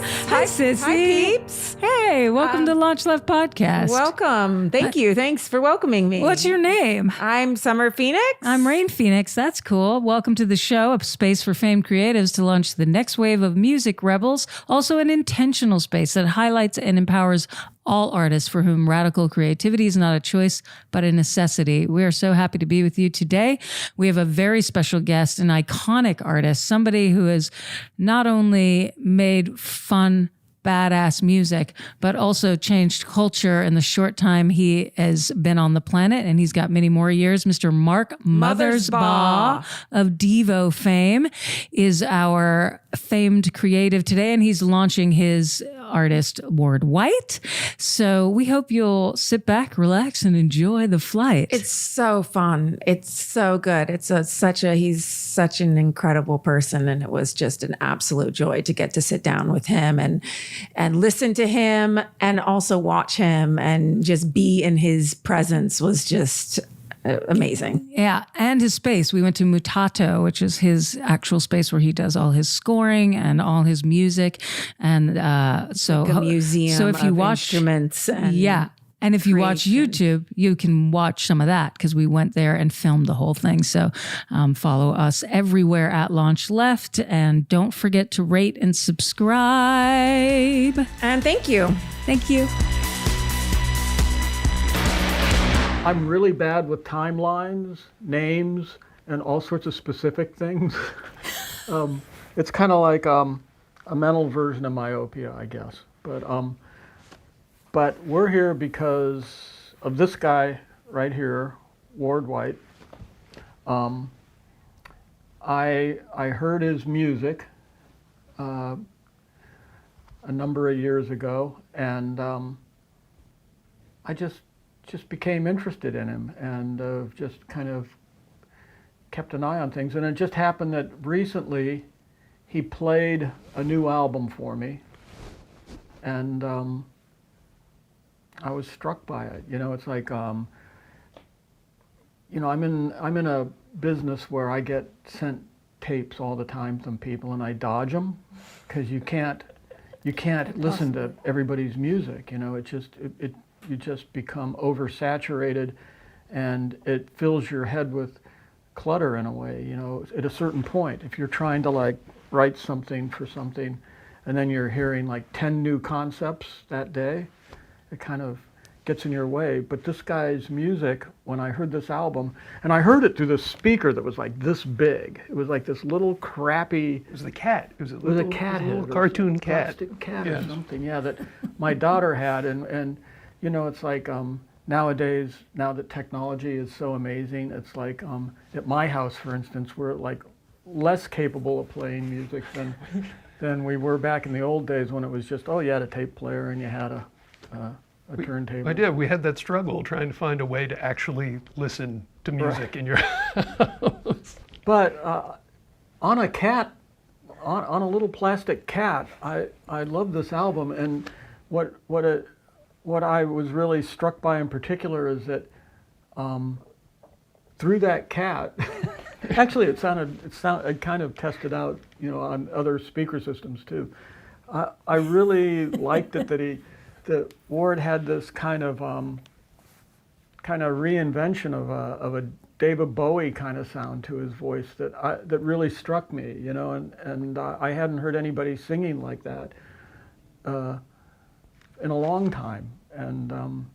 Hi, Sissy. Hi, peeps. Hey, welcome to LaunchLeft Podcast. Welcome. Thank you. Thanks for welcoming me. What's your name? I'm Summer Phoenix. I'm Rain Phoenix. That's cool. Welcome to the show, a space for famed creatives to launch the next wave of music rebels, also an intentional space that highlights and empowers all artists for whom radical creativity is not a choice, but a necessity. We are so happy to be with you today. We have a very special guest, an iconic artist, somebody who has not only made fun, badass music, but also changed culture in the short time he has been on the planet, and he's got many more years. Mr. Mark Mothersbaugh of Devo fame is our famed creative today, and he's launching his artist Ward White. So we hope you'll sit back, relax, and enjoy the flight. It's so fun. It's so good. He's such an incredible person, and it was just an absolute joy to get to sit down with him and listen to him and also watch him and just be in his presence was just amazing. Yeah, and his space. We went to Mutato, which is his actual space where he does all his scoring and all his music, and so like a museum. So if you of watch instruments, and and if you watch creation. YouTube, you can watch some of that because we went there and filmed the whole thing. So follow us everywhere at LaunchLeft, and don't forget to rate and subscribe. And thank you. Thank you. I'm really bad with timelines, names, and all sorts of specific things. It's kind of like a mental version of myopia, I guess. But we're here because of this guy right here, Ward White. I heard his music a number of years ago, and I just became interested in him and just kind of kept an eye on things. And it just happened that recently he played a new album for me, and I was struck by it. You know, it's like, I'm in a business where I get sent tapes all the time from people, and I dodge them because you can't listen to everybody's music. You know, you just become oversaturated, and it fills your head with clutter in a way. You know, at a certain point, if you're trying to like write something for something, and then you're hearing like 10 new concepts that day, it kind of gets in your way. But this guy's music, when I heard this album, and I heard it through this speaker that was like this big. It was like this little crappy. It was the cat. It was a cat little head, cartoon cat. Plastic cat Yes. or something. Yeah, that my daughter had, and you know, it's like nowadays, now that technology is so amazing, it's like at my house, for instance, we're like less capable of playing music than we were back in the old days when it was just, you had a tape player and you had a turntable. I did. We had that struggle trying to find a way to actually listen to music in your house. But on a cat, on a little plastic cat, I love this album, and what I was really struck by in particular is that through that cat, actually it kind of tested out, you know, on other speaker systems too. I really liked it that Ward had this kind of reinvention of a David Bowie kind of sound to his voice that really struck me, you know, and I hadn't heard anybody singing like that in a long time, and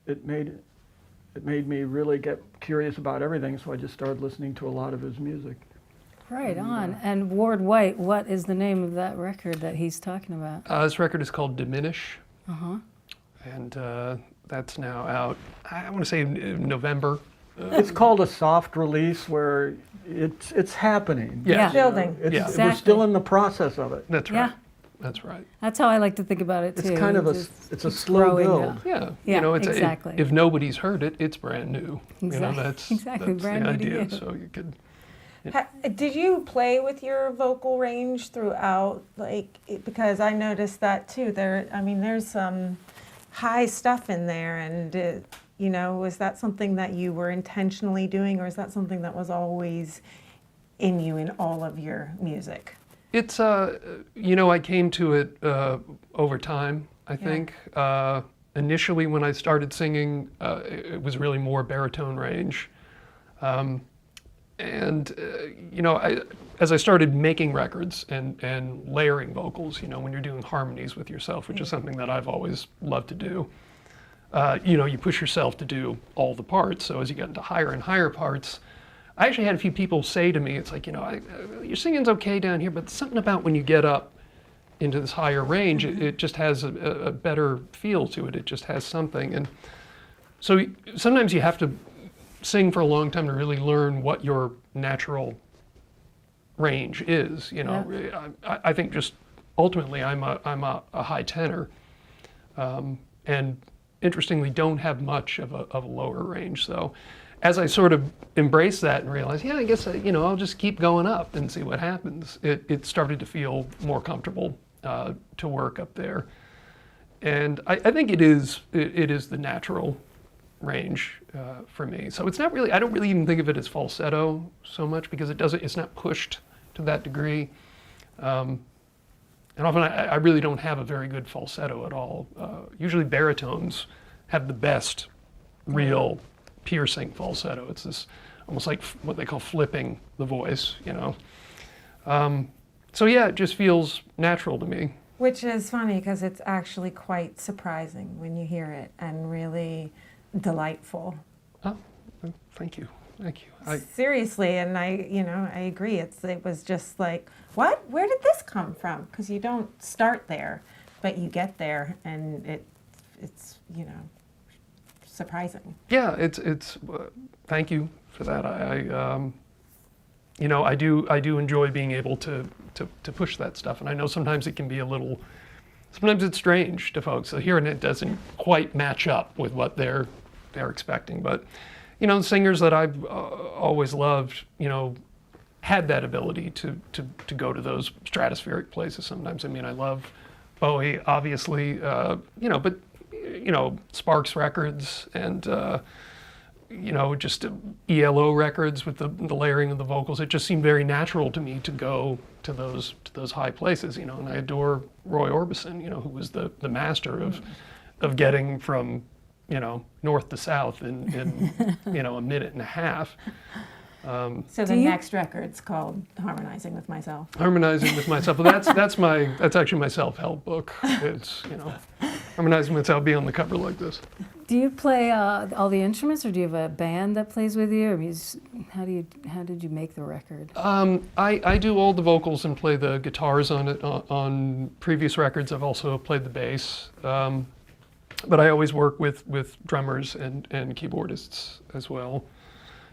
it made me really get curious about everything. So I just started listening to a lot of his music. Right on. And Ward White, what is the name of that record that he's talking about? This record is called Diminish. Uh-huh. And that's now out, I want to say November. It's called a soft release where it's happening. Yeah. Building. Exactly. We're still in the process of it. That's Yeah. right. That's right. That's how I like to think about it too. It's kind of it's a slow growing build. up. Yeah. Yeah, You know, exactly. if nobody's heard it, it's brand new. You know, Exactly. that's Exactly, that's brand the new to idea. you. So you could. Did you play with your vocal range throughout, because I noticed that too. There's some high stuff in there, and was that something that you were intentionally doing, or is that something that was always in you in all of your music? It's, I came to it over time, I think. Initially, when I started singing, it was really more baritone range. As I started making records and layering vocals, when you're doing harmonies with yourself, which is something that I've always loved to do, you push yourself to do all the parts. So as you get into higher and higher parts, I actually had a few people say to me, it's like, your singing's okay down here, but something about when you get up into this higher range, it just has a better feel to it. It just has something. And so sometimes you have to sing for a long time to really learn what your natural range is. I think just ultimately I'm a high tenor, and interestingly don't have much of a lower range. So as I sort of embraced that and realized, I guess I'll just keep going up and see what happens. It started to feel more comfortable to work up there, and I think it is the natural range for me. So it's not really. I don't really even think of it as falsetto so much because it's not pushed to that degree. And often I really don't have a very good falsetto at all. Usually baritones have the best real piercing falsetto. It's this almost like what they call flipping the voice, So it just feels natural to me. Which is funny because it's actually quite surprising when you hear it and really delightful. Oh, thank you. Seriously, and I agree. It was just like, what? Where did this come from? Because you don't start there, but you get there, and it's surprising. Yeah, it's. Thank you for that. I do enjoy being able to push that stuff, and I know sometimes it can be sometimes it's strange to folks. So hearing it doesn't quite match up with what they're expecting, but. The singers that I've always loved, had that ability to go to those stratospheric places sometimes. I mean, I love Bowie, obviously, but, Sparks records and, just ELO records with the layering of the vocals. It just seemed very natural to me to go to those high places, and I adore Roy Orbison, who was the master of getting from north to south in a minute and a half. So the next record's called Harmonizing with Myself. Harmonizing with Myself. Well, that's actually my self-help book. It's Harmonizing with Myself. Be on the cover like this. Do you play all the instruments, or do you have a band that plays with you? How did you make the record? I do all the vocals and play the guitars on it. On previous records, I've also played the bass. But I always work with drummers and keyboardists as well.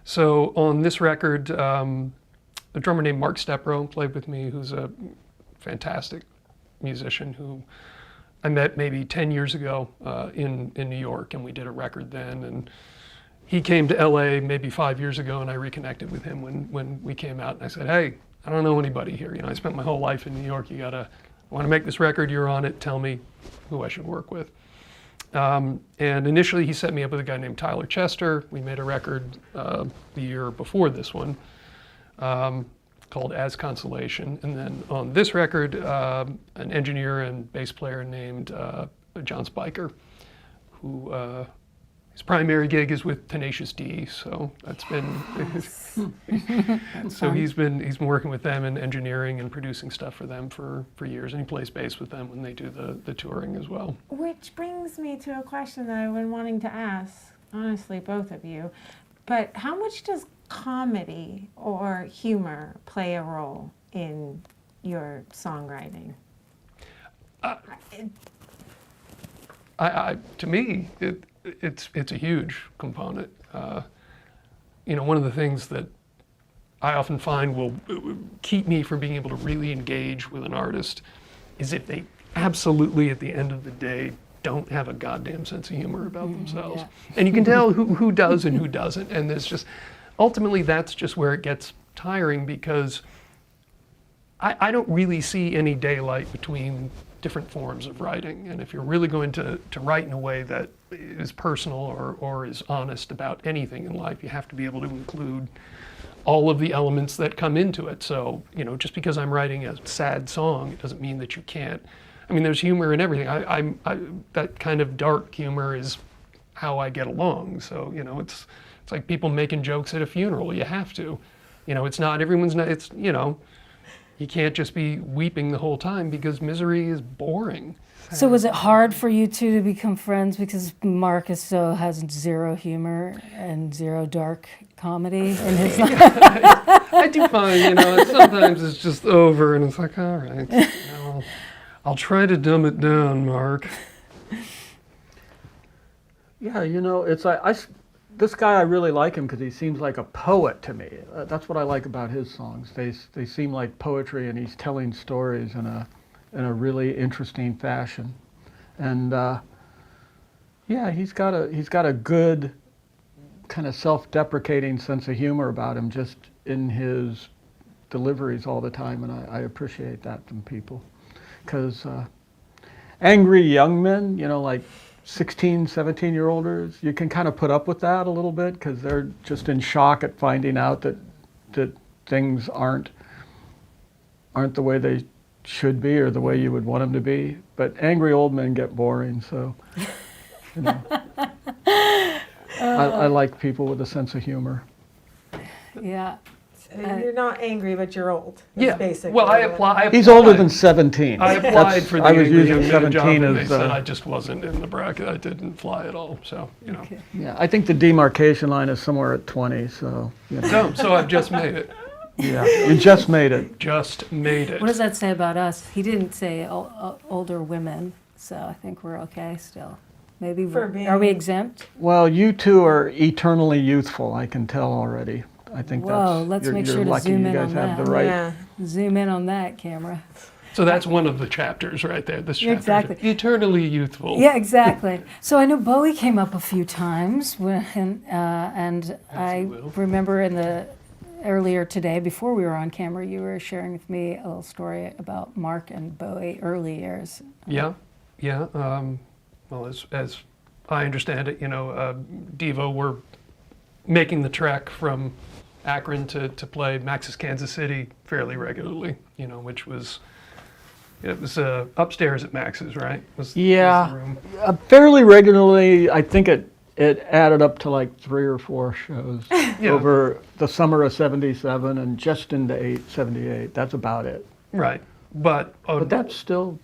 So on this record, a drummer named Mark Stepro played with me, who's a fantastic musician who I met maybe 10 years ago in New York, and we did a record then. And he came to LA maybe 5 years ago, and I reconnected with him when we came out. And I said, hey, I don't know anybody here. I spent my whole life in New York. I want to make this record, you're on it, tell me who I should work with. And initially he set me up with a guy named Tyler Chester. We made a record the year before this one called As Consolation. And then on this record, an engineer and bass player named John Spiker, who his primary gig is with Tenacious D. So that's been, he's been working with them in engineering and producing stuff for them for years. And he plays bass with them when they do the touring as well. Which brings me to a question that I've been wanting to ask, honestly, both of you. But how much does comedy or humor play a role in your songwriting? To me, it's a huge component. One of the things that I often find will keep me from being able to really engage with an artist is if they absolutely, at the end of the day, don't have a goddamn sense of humor about themselves. Yeah. And you can tell who does and who doesn't. And there's just, ultimately, that's just where it gets tiring, because I don't really see any daylight between different forms of writing. And if you're really going to write in a way that is personal or is honest about anything in life, you have to be able to include all of the elements that come into it. So, just because I'm writing a sad song, it doesn't mean that you can't. I mean, there's humor in everything. That kind of dark humor is how I get along. So, it's like people making jokes at a funeral. You have to. It's not everyone's not, it's, you can't just be weeping the whole time because misery is boring. So was it hard for you two to become friends because Mark has zero humor and zero dark comedy in his life? I do find, sometimes it's just over and it's like, all right, I'll try to dumb it down, Mark. Yeah, it's this guy, I really like him because he seems like a poet to me. That's what I like about his songs. They seem like poetry, and he's telling stories in a really interesting fashion. And yeah, he's got a good kind of self-deprecating sense of humor about him, just in his deliveries all the time, and I appreciate that from people. Because angry young men, like 16, 17-year-olds, you can kind of put up with that a little bit because they're just in shock at finding out that things aren't the way they should be or the way you would want them to be. But angry old men get boring, so I like people with a sense of humor. Yeah. You're not angry, but you're old. Yeah. Basically. Well, I applied. He's older than 17. I applied for the I was angry using young man job, 17 and they as said I just wasn't in the bracket. I didn't fly at all. So Okay. Yeah, I think the demarcation line is somewhere at 20. So So I've just made it. yeah, you just made it. Just made it. What does that say about us? He didn't say older women, so I think we're okay still. Maybe are we exempt? Well, you two are eternally youthful. I can tell already. I think Whoa, let's make sure to lucky zoom you in guys on have that. the right. Yeah. Zoom in on that camera. So that's one of the chapters right there. This chapter. Exactly. Eternally youthful. Yeah, exactly. So I know Bowie came up a few times, and I will. remember earlier today, before we were on camera, you were sharing with me a little story about Mark and Bowie early years. Yeah. Well, as I understand it, Devo were making the trek from Akron to play Max's Kansas City fairly regularly, which was, it was upstairs at Max's, right? Was the room. Fairly regularly. I think it added up to like 3 or 4 shows over the summer of '77 and just into '78. That's about it. Right. But that's still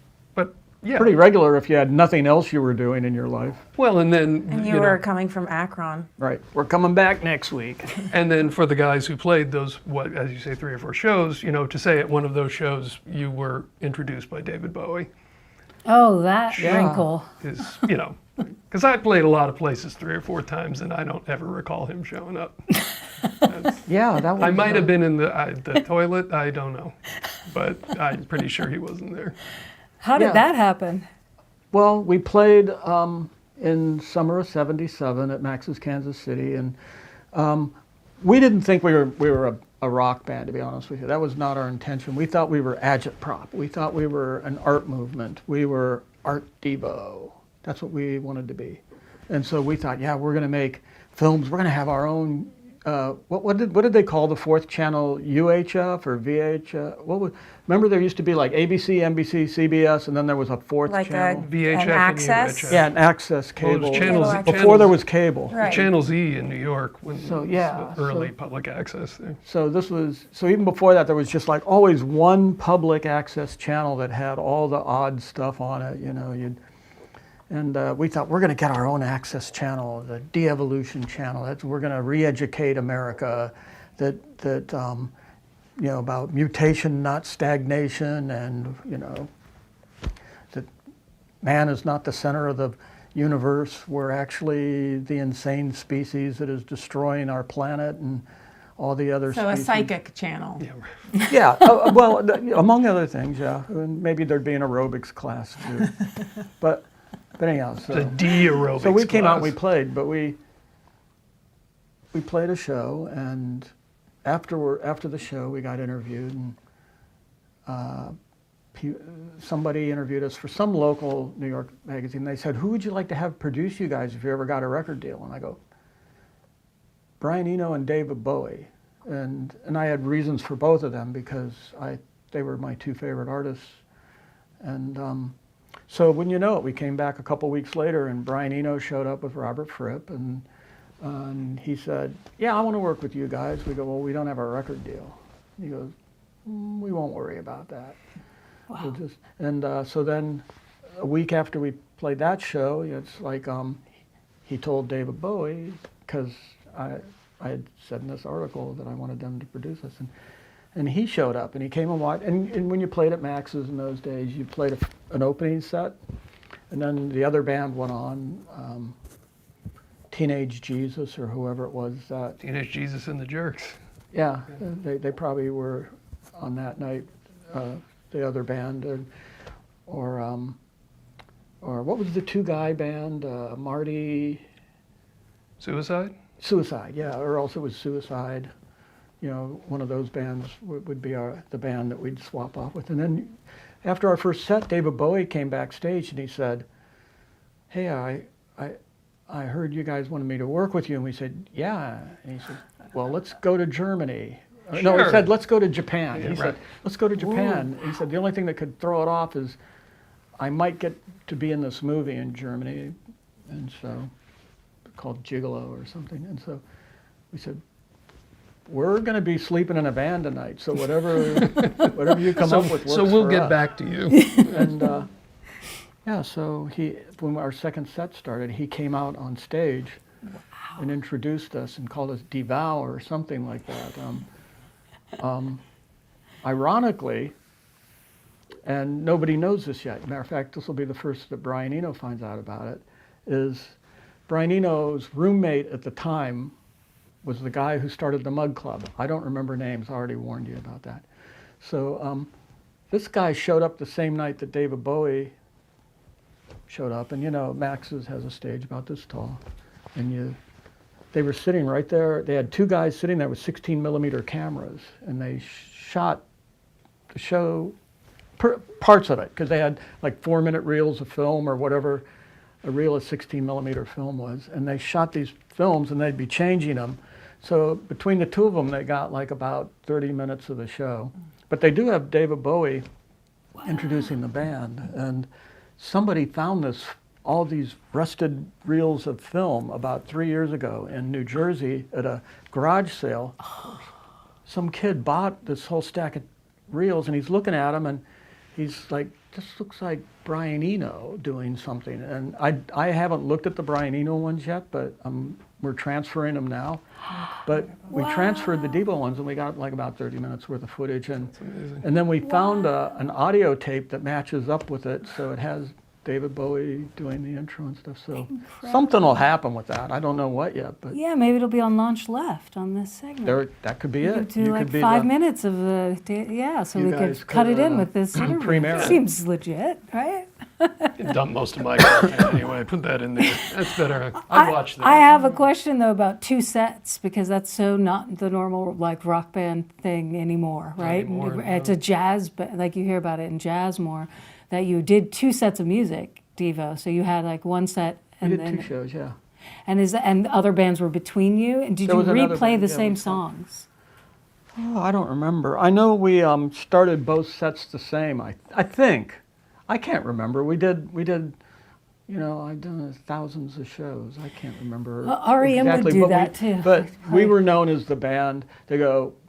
yeah. pretty regular if you had nothing else you were doing in your life. Well, and then And you were coming from Akron. Right. We're coming back next week. and then for the guys who played those, as you say, 3 or 4 shows, to say at one of those shows you were introduced by David Bowie Oh, that wrinkle. is, because I played a lot of places 3 or 4 times and I don't ever recall him showing up. Yeah, that was. I might have been in the toilet, I don't know, but I'm pretty sure he wasn't there. How did that happen? Well, we played in summer of '77 at Max's Kansas City, and we didn't think we were a rock band, to be honest with you. That was not our intention. We thought we were agitprop. We thought we were an art movement. We were Art Devo. That's what we wanted to be. And so we thought, we're going to make films. We're going to have our own. What did they call the 4th channel? UHF or VH? Remember there used to be like ABC, NBC, CBS, and then there was a 4th Like channel. VHF an and access? UHF. Yeah, an access Well, it cable. was channels, Before there was cable. Right. Channel Z in New York when So, it was yeah, early so- public access there. So even before that, there was just like always one public access channel that had all the odd stuff on it. And we thought we're going to get our own access channel, the de-evolution channel. We're going to re-educate America, about mutation, not stagnation, and that man is not the center of the universe. We're actually the insane species that is destroying our planet and all the other So a species. psychic channel. Yeah. Yeah, well, among other things, yeah. And maybe there'd be an aerobics class too. But anyhow, The de-aerobics so we came out and we class. played, but we played a show, and after the show we got interviewed, and somebody interviewed us for some local New York magazine. They said, "Who would you like to have produce you guys if you ever got a record deal?" And I go, "Brian Eno and David Bowie." and I had reasons for both of them because they were my two favorite artists. And so when you know it, we came back a couple weeks later, and Brian Eno showed up with Robert Fripp, and he said, "Yeah, I want to work with you guys." We go, "Well, we don't have a record deal." He goes, "We won't worry about that." Wow. We'll just, and so then a week after we played that show, it's like he told David Bowie, because I had said in this article that I wanted them to produce us, and he showed up, and he came and watched. And when you played at Max's in those days, you played an opening set, and then the other band went on, Teenage Jesus or whoever it was. Teenage Jesus and the Jerks. Yeah, they probably were on that night, the other band, or what was the two-guy band, Marty? Suicide? Suicide, yeah, or else it was Suicide. You know, one of those bands would be the band that we'd swap off with. And then after our first set, David Bowie came backstage and he said, "Hey, I heard you guys wanted me to work with you." And we said, "Yeah." And he said, "Well, let's go to Germany." No, he Sure. said, "Let's go to Japan." Yeah, He said, right. "Let's go to Japan." He said, "The only thing that could throw it off is I might get to be in this movie in Germany." And so, called Gigolo or something. And so we said, "We're going to be sleeping in a van tonight, so whatever you come up with works So we'll for get us." back to you. And yeah, so when our second set started, he came out on stage and introduced us and called us Devo or something like that. Ironically, and nobody knows this yet. Matter of fact, this will be the first that Brian Eno finds out about it, is Brian Eno's roommate at the time was the guy who started the Mug Club. I don't remember names, I already warned you about that. So this guy showed up the same night that David Bowie showed up, and you know, Max's has a stage about this tall, and they were sitting right there. They had two guys sitting there with 16 millimeter cameras, and they shot the show, parts of it, because they had like 4-minute reels of film or whatever a reel of 16 millimeter film was, and they shot these films and they'd be changing them. So between the two of them, they got like about 30 minutes of the show. But they do have David Bowie introducing the band, and somebody found all these rusted reels of film about 3 years ago in New Jersey at a garage sale. Some kid bought this whole stack of reels, and he's looking at them, and he's like, "This looks like Brian Eno doing something." And I haven't looked at the Brian Eno ones yet, but we're transferring them now. But we transferred the Devo ones, and we got like about 30 minutes worth of footage. And then we found an audio tape that matches up with it, so it has David Bowie doing the intro and stuff. So something will happen with that. I don't know what yet, but Yeah, maybe it'll be on LaunchLeft on this segment. that could be We it. could do You like could be 5 the- minutes of the, so You we guys could cut could, it in with this interview. premiere it. Seems legit, right? Dump most of my content anyway. Put that in there. That's better. I'd watch that. I have a question though about 2 sets, because that's so not the normal like rock band thing anymore, right? anymore, It's a jazz, like you hear about it in jazz more, that you did 2 sets of music, Devo. So you had like one set We and did then 2 shows, yeah. and other bands were between you. And did There you was another replay band, the yeah, same we saw. songs? Oh, I don't remember. I know we started both sets the same. I think. I can't remember. We did. You know, I've done thousands of shows. I can't remember. REM would exactly, do but that too. But we were known as the band.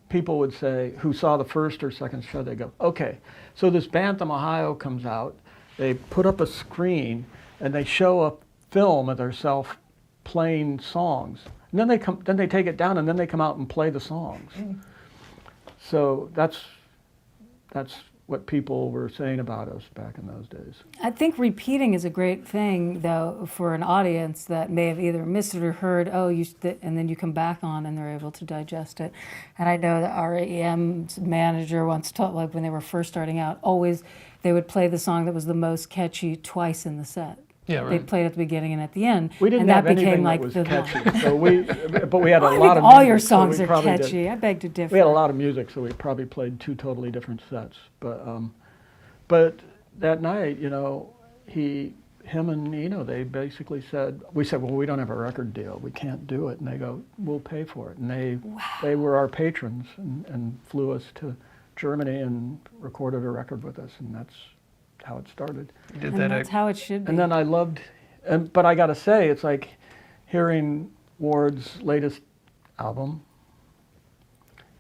People would say, who saw the first or second show, they go, "Okay, so this Bantam, Ohio comes out. They put up a screen and they show a film of themselves playing songs. And then they take it down, and then they come out and play the songs." So that's what people were saying about us back in those days. I think repeating is a great thing, though, for an audience that may have either missed it or heard, and then you come back on and they're able to digest it. And I know that REM's manager once taught, like when they were first starting out, always they would play the song that was the most catchy twice in the set. Yeah, They right. played at the beginning and at the end. We didn't and have that became anything like that was the catchy. So but we had a I lot think of all music, your so songs we are probably did- catchy. I beg to differ. We had a lot of music, so we probably played 2 totally different sets. But that night, you know, him and Eno, they basically said, we said, well, we don't have a record deal. We can't do it. And they go, we'll pay for it. And they were our patrons and flew us to Germany and recorded a record with us. And that's how it started. And that's how it should be. And then I loved, but I got to say, it's like hearing Ward's latest album.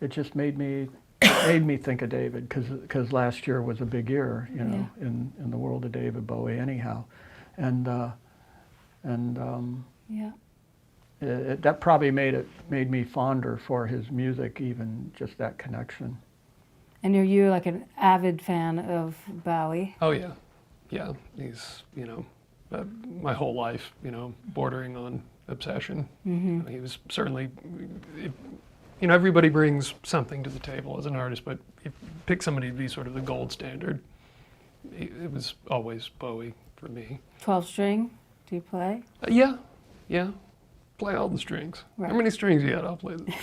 It just made me think of David, because last year was a big year, you know, in the world of David Bowie anyhow. And that probably made me fonder for his music, even just that connection. And are you like an avid fan of Bowie? Oh yeah, yeah. He's, you know, my whole life, you know, bordering on obsession. Mm-hmm. He was certainly, you know, everybody brings something to the table as an artist, but if you pick somebody to be sort of the gold standard, it was always Bowie for me. 12 string, do you play? Yeah. Play all the strings. Right. How many strings you got? I'll play the strings.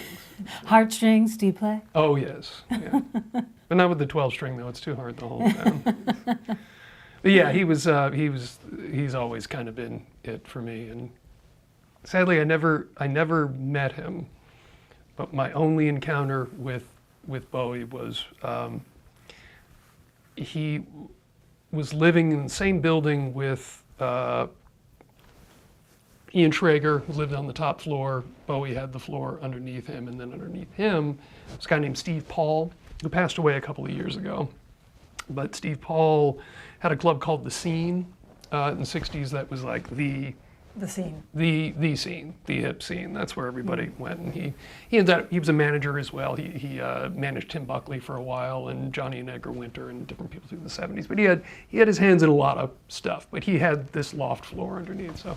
Heartstrings, do you play? Oh yes, yeah. But not with the 12 string though. It's too hard to hold down. But yeah, he's always kind of been it for me. And sadly, I never met him. But my only encounter with Bowie was he was living in the same building with Ian Schrager, who lived on the top floor. Bowie had the floor underneath him, and then underneath him was a guy named Steve Paul, who passed away a couple of years ago. But Steve Paul had a club called The Scene in the 60s that was like the scene, the hip scene. That's where everybody went. And he ended up, he was a manager as well. He managed Tim Buckley for a while, and Johnny and Edgar Winter, and different people through the 70s. But he had his hands in a lot of stuff. But he had this loft floor underneath. So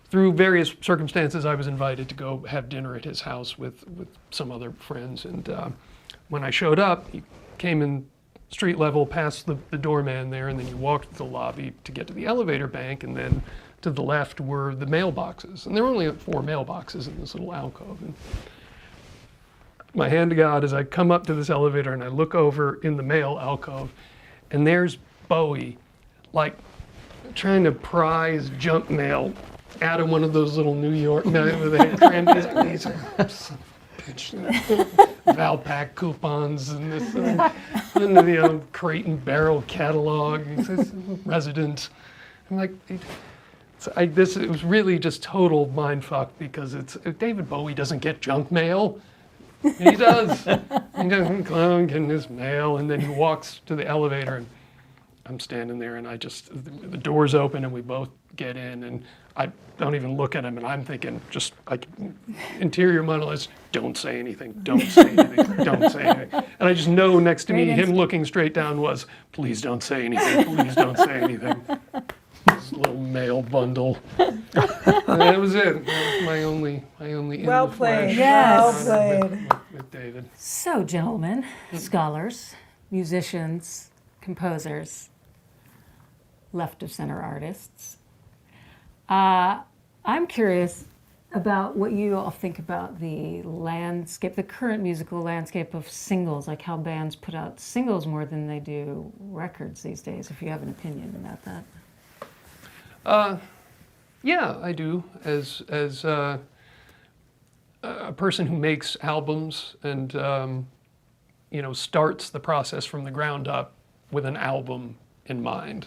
through various circumstances, I was invited to go have dinner at his house with some other friends. And when I showed up, he came in street level past the doorman there, and then you walked to the lobby to get to the elevator bank, and then to the left were the mailboxes. And there were only 4 mailboxes in this little alcove. And my hand to God, as I come up to this elevator and I look over in the mail alcove, and there's Bowie, like trying to pry his junk mail out of one of those little New York mail where they had crammed these Valpak coupons and this and the Crate and Barrel catalog. He says, resident. I'm like, it was really just total mindfuck, because David Bowie doesn't get junk mail. He does. He doesn't clown getting his mail, and then he walks to the elevator, and I'm standing there, and the doors open, and we both get in, and I don't even look at him, and I'm thinking, just like interior monologues, don't say anything, don't say anything, don't say anything. And I just know next to me, him looking straight down was, please don't say anything, please don't say anything. This little mail bundle. And that was it. That was my only Well in the played. flesh Yes. Well played. with David. So, gentlemen, scholars, musicians, composers, left of center artists, I'm curious about what you all think about the landscape, the current musical landscape of singles, like how bands put out singles more than they do records these days, if you have an opinion about that. Yeah, I do. As a person who makes albums and starts the process from the ground up with an album in mind,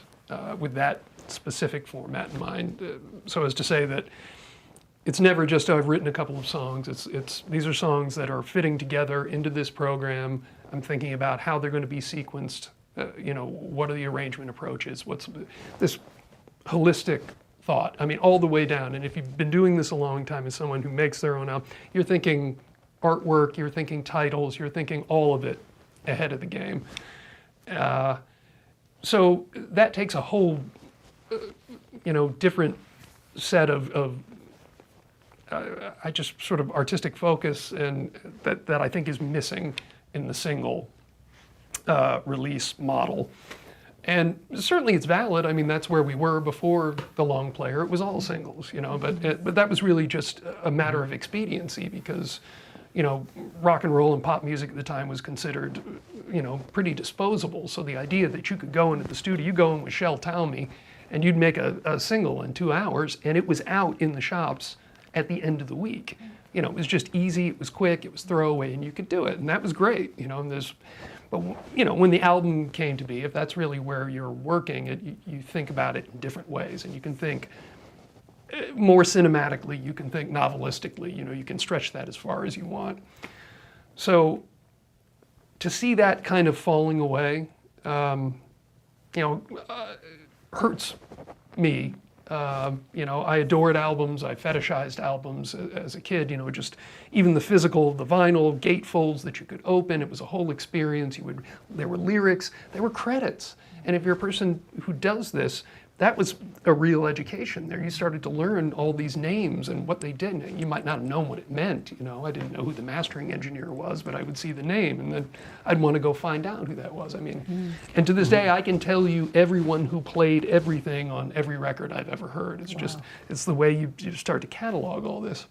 with that specific format in mind, so as to say that it's never just I've written a couple of songs. These are songs that are fitting together into this program. I'm thinking about how they're going to be sequenced. What are the arrangement approaches? What's this holistic thought? I mean, all the way down. And if you've been doing this a long time as someone who makes their own album, you're thinking artwork, you're thinking titles, you're thinking all of it ahead of the game. So that takes a whole, different set of I just sort of artistic focus, and that I think is missing in the single release model. And certainly it's valid. I mean, that's where we were before the long player. It was all singles, but that was really just a matter of expediency, because, rock and roll and pop music at the time was considered, pretty disposable. So the idea that you could go into the studio, you go in with Shel Talmy, And you'd make a single in 2 hours, and it was out in the shops at the end of the week. You know, it was just easy, it was quick, it was throwaway, and you could do it, and that was great. You know, and but you know, when the album came to be, if that's really where you're working, you think about it in different ways, and you can think more cinematically, you can think novelistically. You know, you can stretch that as far as you want. So to see that kind of falling away, hurts me. You know, I adored albums. I fetishized albums as a kid. You know, just even the physical, the vinyl gatefolds that you could open. It was a whole experience. There were lyrics. There were credits. And if you're a person who does this, that was a real education there. You started to learn all these names and what they did. You might not have known what it meant. You know, I didn't know who the mastering engineer was, but I would see the name, and then I'd want to go find out who that was. I mean, and to this day, I can tell you everyone who played everything on every record I've ever heard. It's just, it's the way you start to catalog all this.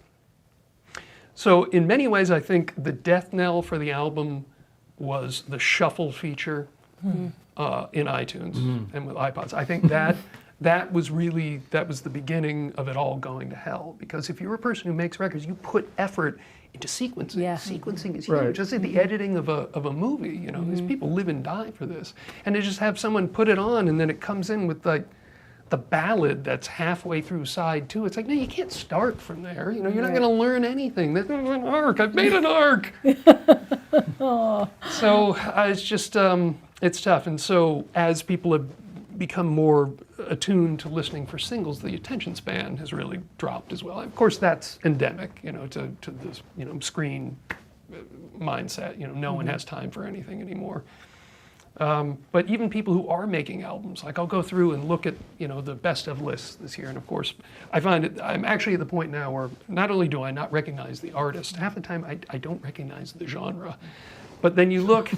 So in many ways, I think the death knell for the album was the shuffle feature in iTunes and with iPods. I think that was the beginning of it all going to hell. Because if you're a person who makes records, you put effort into sequencing. Yeah. Sequencing is huge. Just like the editing of a movie. You know, these people live and die for this, and to just have someone put it on and then it comes in with like the ballad that's halfway through side 2. It's like, no, you can't start from there. You know, you're not going to learn anything. That's an arc. I've made an arc. So it's just it's tough. And so as people have become more attuned to listening for singles, the attention span has really dropped as well. And of course, that's endemic, you know, to this, you know, screen mindset. You know, no one has time for anything anymore. But even people who are making albums, like I'll go through and look at, you know, the best of lists this year, and of course, I find it, I'm actually at the point now where not only do I not recognize the artist, half the time I don't recognize the genre, but then you look,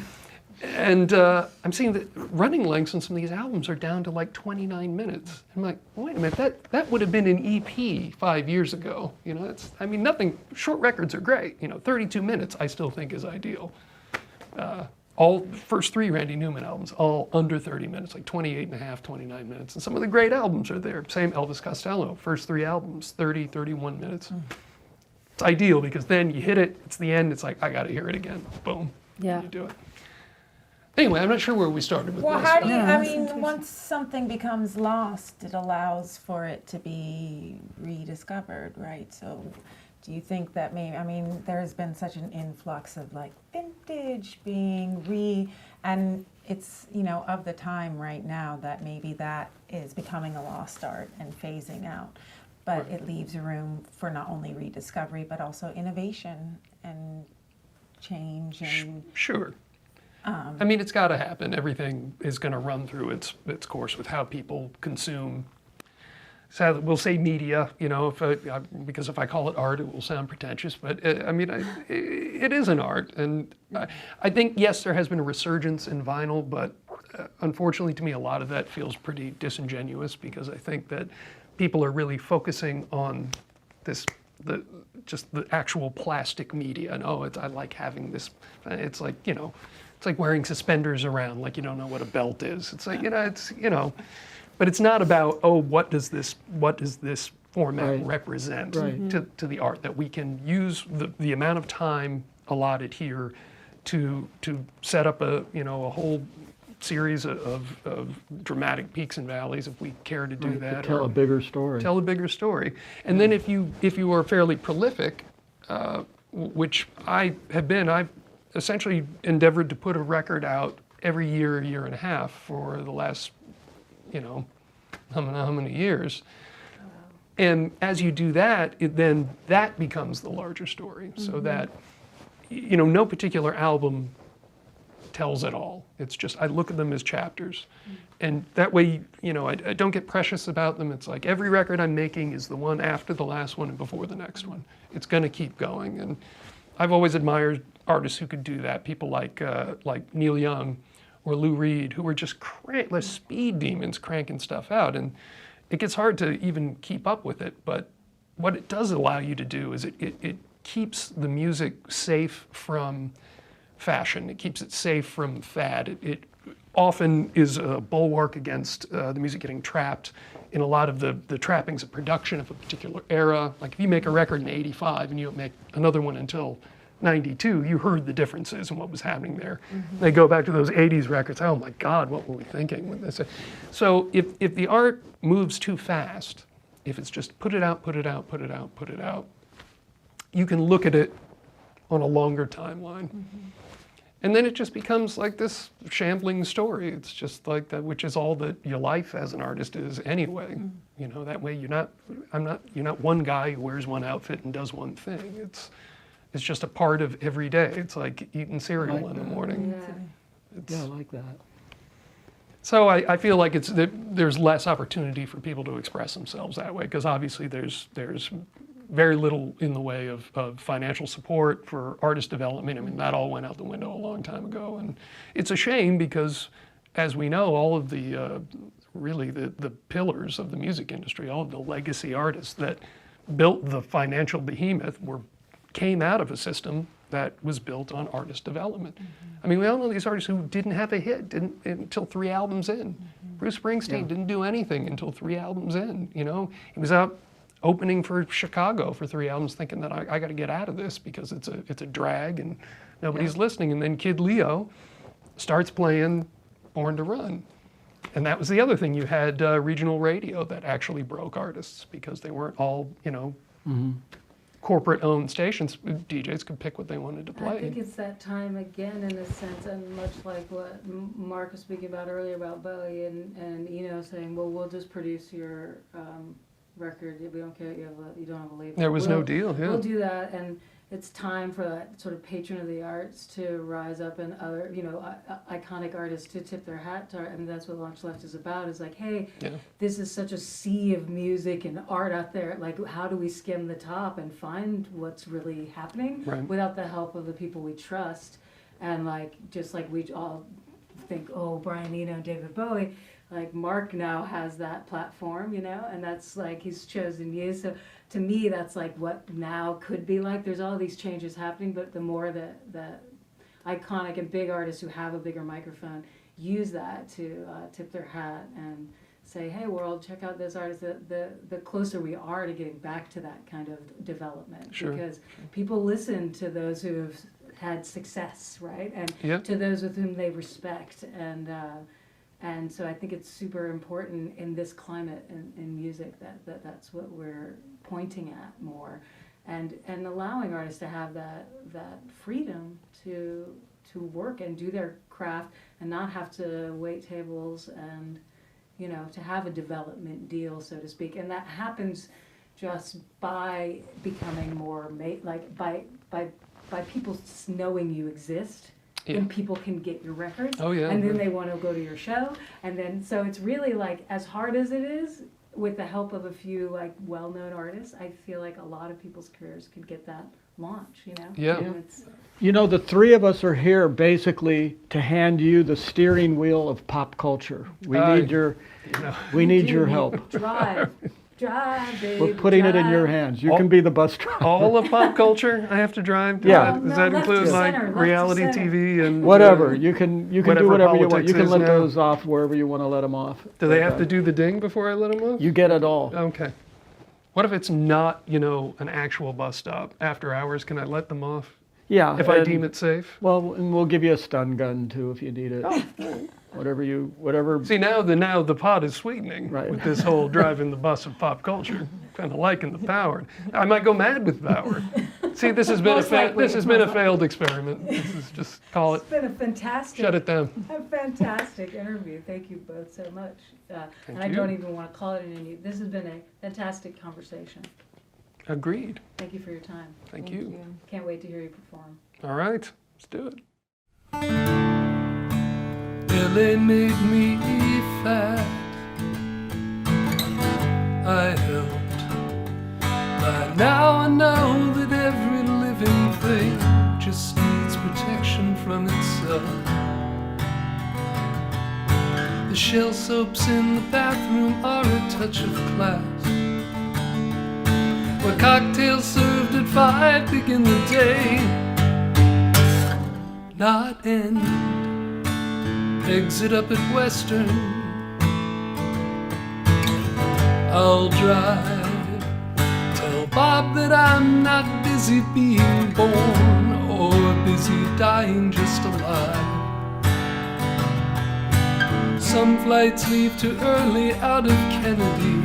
and I'm seeing that running lengths on some of these albums are down to like 29 minutes. I'm like, wait a minute, that would have been an EP 5 years ago. You know, I mean, nothing, short records are great. You know, 32 minutes I still think is ideal. All the first 3 Randy Newman albums, all under 30 minutes, like 28 and a half, 29 minutes. And some of the great albums are there. Same Elvis Costello, first 3 albums, 30, 31 minutes. It's ideal because then you hit it, it's the end, it's like, I got to hear it again. Boom. Yeah. You do it. Anyway, I'm not sure where we started with this. Well, how do you, I mean, once something becomes lost, it allows for it to be rediscovered, right? So do you think that maybe, I mean, there's been such an influx of like vintage being and it's, you know, of the time right now that maybe that is becoming a lost art and phasing out. But it leaves room for not only rediscovery, but also innovation and change and... Sure. I mean, it's got to happen. Everything is going to run through its course with how people consume. So we'll say media, you know, because if I call it art, it will sound pretentious. But I mean, it is an art, and I think yes, there has been a resurgence in vinyl, but unfortunately, to me, a lot of that feels pretty disingenuous because I think that people are really focusing on just the actual plastic media. And I like having this. It's like, you know. It's like wearing suspenders around, like you don't know what a belt is. It's like, but it's not about, what does this format represent to the art, that we can use the amount of time allotted here to set up a whole series of dramatic peaks and valleys if we care to do that. To tell a bigger story. Tell a bigger story. And then if you are fairly prolific, which I have been, I've essentially endeavored to put a record out every year and a half for the last, how many years. And as you do that, then that becomes the larger story. So that, no particular album tells it all. It's just, I look at them as chapters. And that way, I don't get precious about them. It's like every record I'm making is the one after the last one and before the next one. It's going to keep going. And I've always admired artists who could do that. People like Neil Young or Lou Reed, who were just like speed demons cranking stuff out. And it gets hard to even keep up with it. But what it does allow you to do is it keeps the music safe from fashion. It keeps it safe from fad. often is a bulwark against the music getting trapped in a lot of the trappings of production of a particular era. Like if you make a record in '85 and you don't make another one until '92, you heard the differences in what was happening there. They go back to those '80s records, oh my God, what were we thinking with this? So if the art moves too fast, if it's just put it out, put it out, put it out, put it out, you can look at it on a longer timeline. And then it just becomes like this shambling story. It's just like that, which is all that your life as an artist is anyway. You know, that way you're not one guy who wears one outfit and does one thing. It's just a part of every day. It's like eating cereal in the morning. Yeah, I like that. So I feel like there's less opportunity for people to express themselves that way, because obviously there's very little in the way of financial support for artist development. I mean, that all went out the window a long time ago. And it's a shame because, as we know, all of the really the pillars of the music industry, all of the legacy artists that built the financial behemoth came out of a system that was built on artist development. I mean, we all know these artists who didn't have a hit until 3 albums in. Bruce Springsteen didn't do anything until 3 albums in. You know, he was out opening for Chicago for 3 albums, thinking that I got to get out of this because it's a drag and nobody's listening. And then Kid Leo starts playing Born to Run. And that was the other thing. You had regional radio that actually broke artists because they weren't all, you know, corporate-owned stations. DJs could pick what they wanted to play. I think it's that time again, in a sense, and much like what Mark was speaking about earlier about Bowie and Eno saying, well, we'll just produce your record. We don't care. You don't have a label. There was no deal. Yeah. We'll do that, and it's time for that sort of patron of the arts to rise up, and other, you know, iconic artists to tip their hat to, and that's what LaunchLeft is about. Is like, hey, this is such a sea of music and art out there. Like, how do we skim the top and find what's really happening without the help of the people we trust? And like, just like we all think, oh, Brian Eno, David Bowie. Like Mark now has that platform, you know, and that's like he's chosen you. So to me, that's like what now could be like. There's all these changes happening, but the more that iconic and big artists who have a bigger microphone use that to tip their hat and say, hey, world, check out this artist, the closer we are to getting back to that kind of development. Because people listen to those who have had success, right? And to those with whom they respect. And so I think it's super important in this climate in music that's what we're pointing at more, and allowing artists to have that freedom to work and do their craft and not have to wait tables and, you know, to have a development deal, so to speak. And that happens just by becoming more by people knowing you exist. Then people can get your records, and then they want to go to your show, and then so it's really like, as hard as it is, with the help of a few like well-known artists, I feel like a lot of people's careers could get that launch, you know? You know, the three of us are here basically to hand you the steering wheel of pop culture. We need your help. Drive, baby, we're putting it in your hands. You can be the bus driver. All of pop culture I have to drive? Yeah. Does that include like reality TV and whatever? You can do whatever you want. You can let now. those off wherever you want to let them off. Do they have to do the ding before I let them off? You get it all. Okay. What if it's not, you know, an actual bus stop? After hours, can I let them off? Yeah. If I deem it safe? Well, and we'll give you a stun gun too if you need it. Whatever. See, now the pot is sweetening with this whole driving the bus of pop culture. Kind of liking the power. I might go mad with power. See, this has been a failed experiment. This is just call it. It's been a fantastic. Shut it down. A fantastic interview. Thank you both so much. And I don't even want to call it an interview. This has been a fantastic conversation. Agreed. Thank you for your time. Thank you. Can't wait to hear you perform. All right, let's do it. They made me fat. I helped. By now I know that every living thing just needs protection from itself. The shell soaps in the bathroom are a touch of class. Where cocktails served at 5 begin the day, not end. exit up at Western. I'll drive, tell Bob that I'm not busy being born or busy dying just alive. Some flights leave too early out of Kennedy,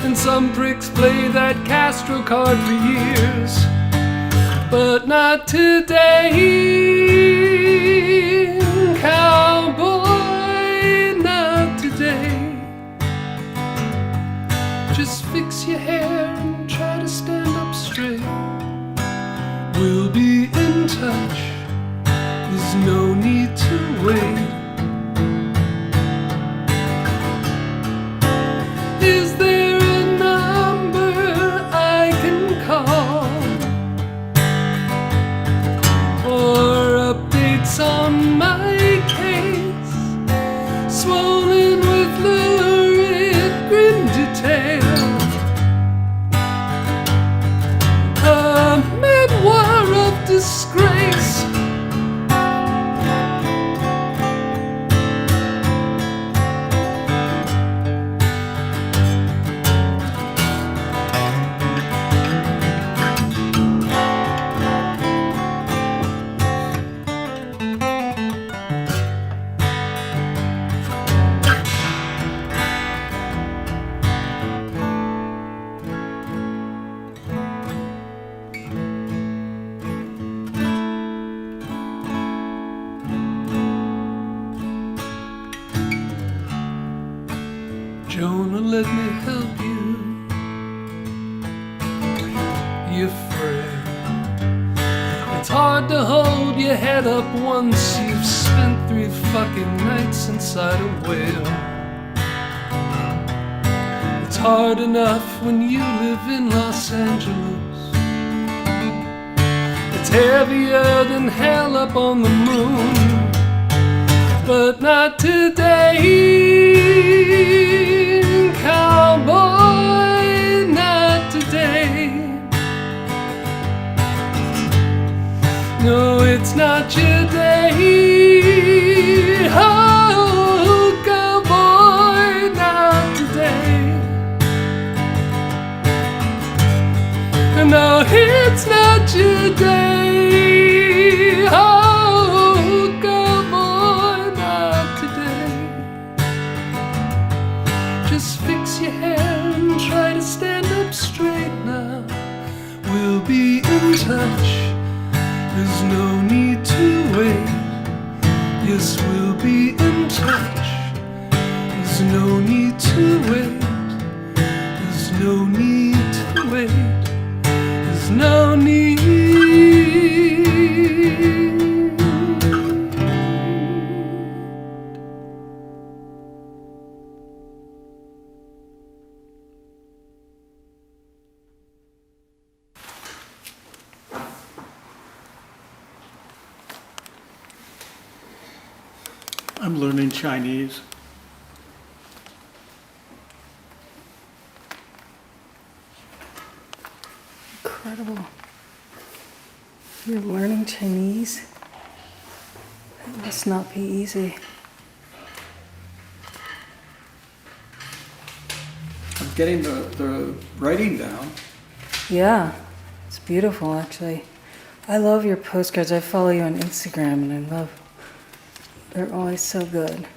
and some pricks play that Castro card for years. But not today, cowboy, not today. Just fix your hair and try to stand up straight. We'll be in touch, there's no need to wait. Is there a number I can call for updates on my case? Swollen with lurid grim detail, a memoir of disgrace. Jonah, let me help you, your friend. It's hard to hold your head up once you've spent 3 fucking nights inside a whale. It's hard enough when you live in Los Angeles. It's heavier than hell up on the moon. But not today, cowboy, not today. No, it's not your day. Oh, cowboy, not today. No, it's not your day. Oh, cowboy, not today. Just fix your hair and try to stand up straight now. We'll be in touch, there's no need to wait. Yes, we'll be in touch, there's no need to wait. There's no need to wait. There's no need. I'm learning Chinese. Incredible. You're learning Chinese? It must not be easy. I'm getting the writing down. Yeah, it's beautiful actually. I love your postcards. I follow you on Instagram and I love, they're always so good.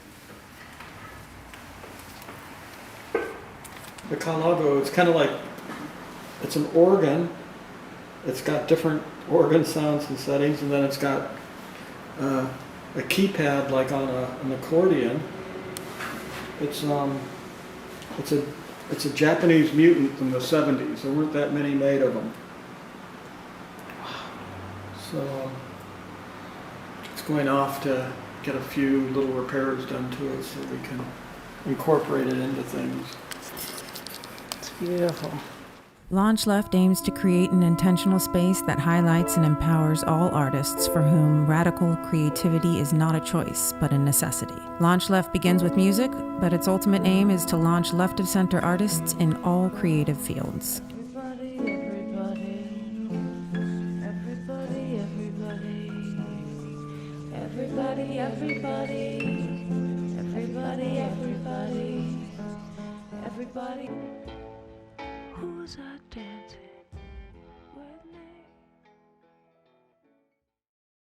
The calago, it's kind of like, it's an organ. It's got different organ sounds and settings, and then it's got a keypad like on an accordion. It's a Japanese mutant from the 70s. There weren't that many made of them. So it's going off to get a few little repairs done to it so we can incorporate it into things. It's beautiful. LaunchLeft aims to create an intentional space that highlights and empowers all artists for whom radical creativity is not a choice, but a necessity. LaunchLeft begins with music, but its ultimate aim is to launch left-of-center artists in all creative fields. Everybody body. Who's that dancing?